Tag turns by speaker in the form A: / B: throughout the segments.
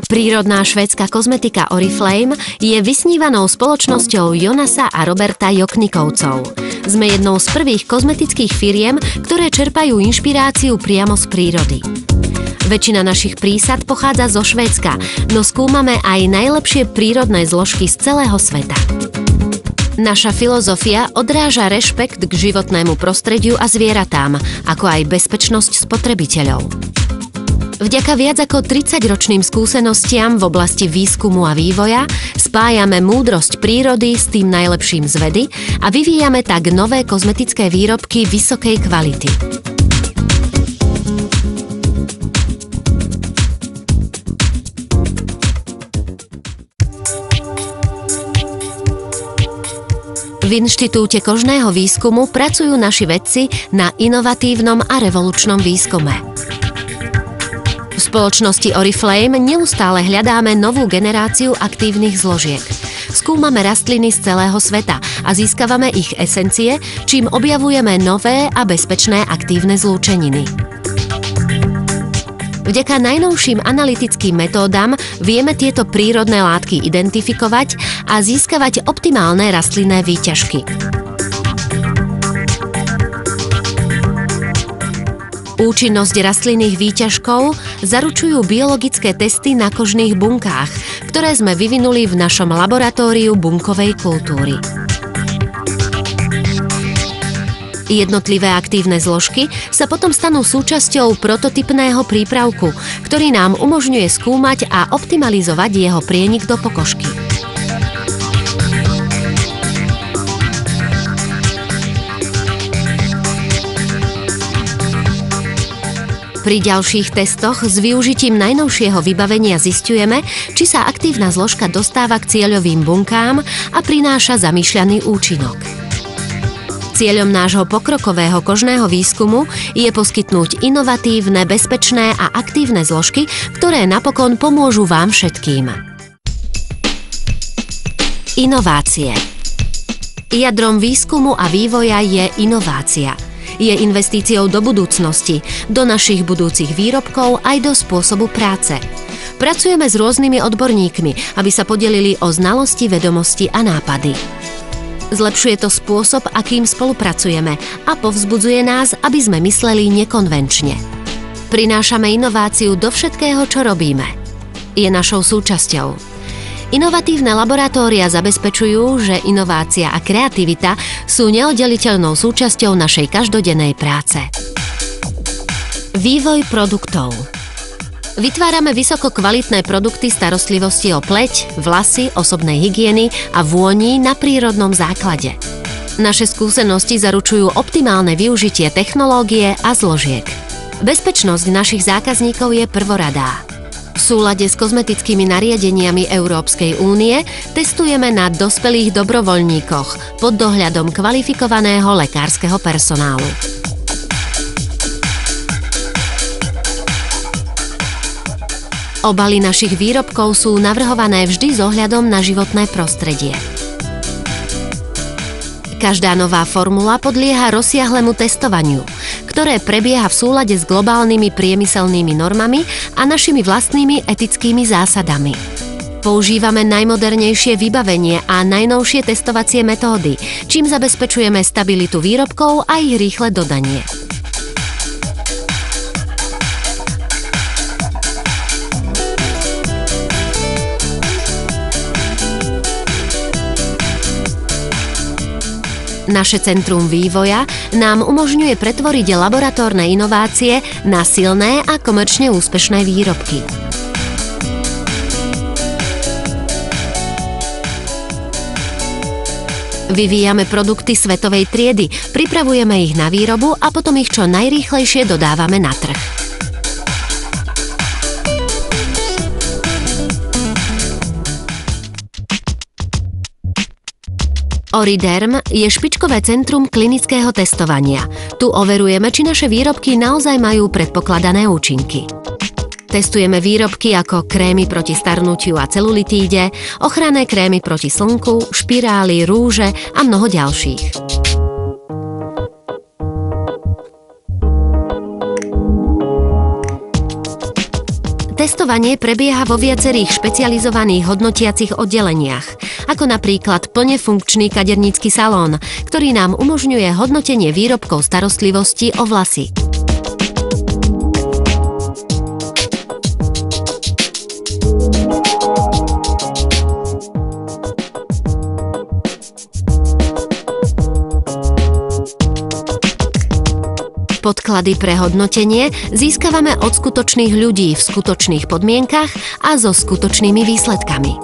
A: Prírodná švédska kozmetika Oriflame je vysnívanou spoločnosťou Jonasa a Roberta Joknikovcov. Sme jednou z prvých kozmetických firiem, ktoré čerpajú inšpiráciu priamo z prírody. Väčšina našich prísad pochádza zo Švédska, no skúmame aj najlepšie prírodné zložky z celého sveta. Naša filozofia odráža rešpekt k životnému prostrediu a zvieratám, ako aj bezpečnosť spotrebiteľov. Vďaka viac ako 30-ročným skúsenostiam v oblasti výskumu a vývoja spájame múdrosť prírody s tým najlepším z vedy a vyvíjame tak nové kozmetické výrobky vysokej kvality. V Inštitúte kožného výskumu pracujú naši vedci na inovatívnom a revolučnom výskume. V spoločnosti Oriflame neustále hľadáme novú generáciu aktívnych zložiek. Skúmame rastliny z celého sveta a získavame ich esencie, čím objavujeme nové a bezpečné aktívne zlúčeniny. Vďaka najnovším analytickým metódam vieme tieto prírodné látky identifikovať a získavať optimálne rastlinné výťažky. Účinnosť rastlinných výťažkov zaručujú biologické testy na kožných bunkách, ktoré sme vyvinuli v našom laboratóriu bunkovej kultúry. Jednotlivé aktívne zložky sa potom stanú súčasťou prototypného prípravku, ktorý nám umožňuje skúmať a optimalizovať jeho prienik do pokožky. Pri ďalších testoch s využitím najnovšieho vybavenia zisťujeme, či sa aktívna zložka dostáva k cieľovým bunkám a prináša zamýšľaný účinok. Cieľom nášho pokrokového kožného výskumu je poskytnúť inovatívne, bezpečné a aktívne zložky, ktoré napokon pomôžu vám všetkým. Inovácie. Jadrom výskumu a vývoja je inovácia. Je investíciou do budúcnosti, do našich budúcich výrobkov aj do spôsobu práce. Pracujeme s rôznymi odborníkmi, aby sa podelili o znalosti, vedomosti a nápady. Zlepšuje to spôsob, akým spolupracujeme a povzbudzuje nás, aby sme mysleli nekonvenčne. Prinášame inováciu do všetkého, čo robíme. Je našou súčasťou. Inovatívne laboratória zabezpečujú, že inovácia a kreativita sú neoddeliteľnou súčasťou našej každodennej práce. Vývoj produktov. Vytvárame vysoko kvalitné produkty starostlivosti o pleť, vlasy, osobnej hygieny a vôni na prírodnom základe. Naše skúsenosti zaručujú optimálne využitie technológie a zložiek. Bezpečnosť našich zákazníkov je prvoradá. V súlade s kozmetickými nariadeniami Európskej únie testujeme na dospelých dobrovoľníkoch pod dohľadom kvalifikovaného lekárskeho personálu. Obaly našich výrobkov sú navrhované vždy s ohľadom na životné prostredie. Každá nová formula podlieha rozsiahlemu testovaniu, ktoré prebieha v súlade s globálnymi priemyselnými normami a našimi vlastnými etickými zásadami. Používame najmodernejšie vybavenie a najnovšie testovacie metódy, čím zabezpečujeme stabilitu výrobkov a ich rýchle dodanie. Naše centrum vývoja nám umožňuje pretvoriť laboratórne inovácie na silné a komerčne úspešné výrobky. Vyvíjame produkty svetovej triedy, pripravujeme ich na výrobu a potom ich čo najrýchlejšie dodávame na trh. Oriderm je špičkové centrum klinického testovania. Tu overujeme, či naše výrobky naozaj majú predpokladané účinky. Testujeme výrobky ako krémy proti starnutiu a celulitíde, ochranné krémy proti slnku, špirály, rúže a mnoho ďalších. Testovanie prebieha vo viacerých špecializovaných hodnotiacich oddeleniach, ako napríklad plne funkčný kadernícky salón, ktorý nám umožňuje hodnotenie výrobkov starostlivosti o vlasy. Podklady pre hodnotenie získavame od skutočných ľudí v skutočných podmienkach a so skutočnými výsledkami.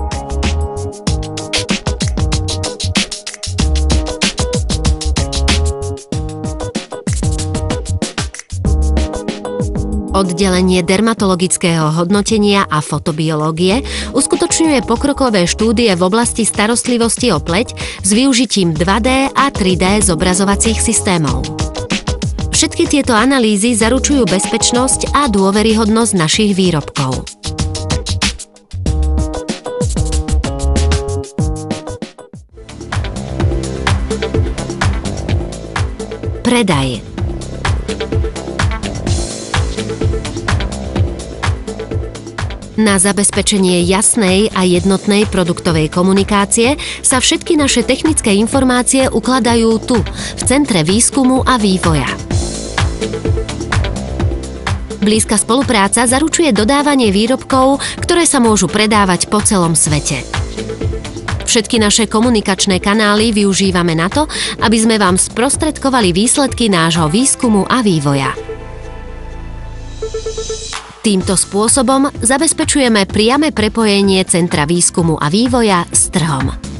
A: Oddelenie dermatologického hodnotenia a fotobiológie uskutočňuje pokrokové štúdie v oblasti starostlivosti o pleť s využitím 2D a 3D zobrazovacích systémov. Všetky tieto analýzy zaručujú bezpečnosť a dôveryhodnosť našich výrobkov. Predaj. Na zabezpečenie jasnej a jednotnej produktovej komunikácie sa všetky naše technické informácie ukladajú tu, v Centre výskumu a vývoja. Blízka spolupráca zaručuje dodávanie výrobkov, ktoré sa môžu predávať po celom svete. Všetky naše komunikačné kanály využívame na to, aby sme vám sprostredkovali výsledky nášho výskumu a vývoja. Týmto spôsobom zabezpečujeme priame prepojenie Centra výskumu a vývoja s trhom.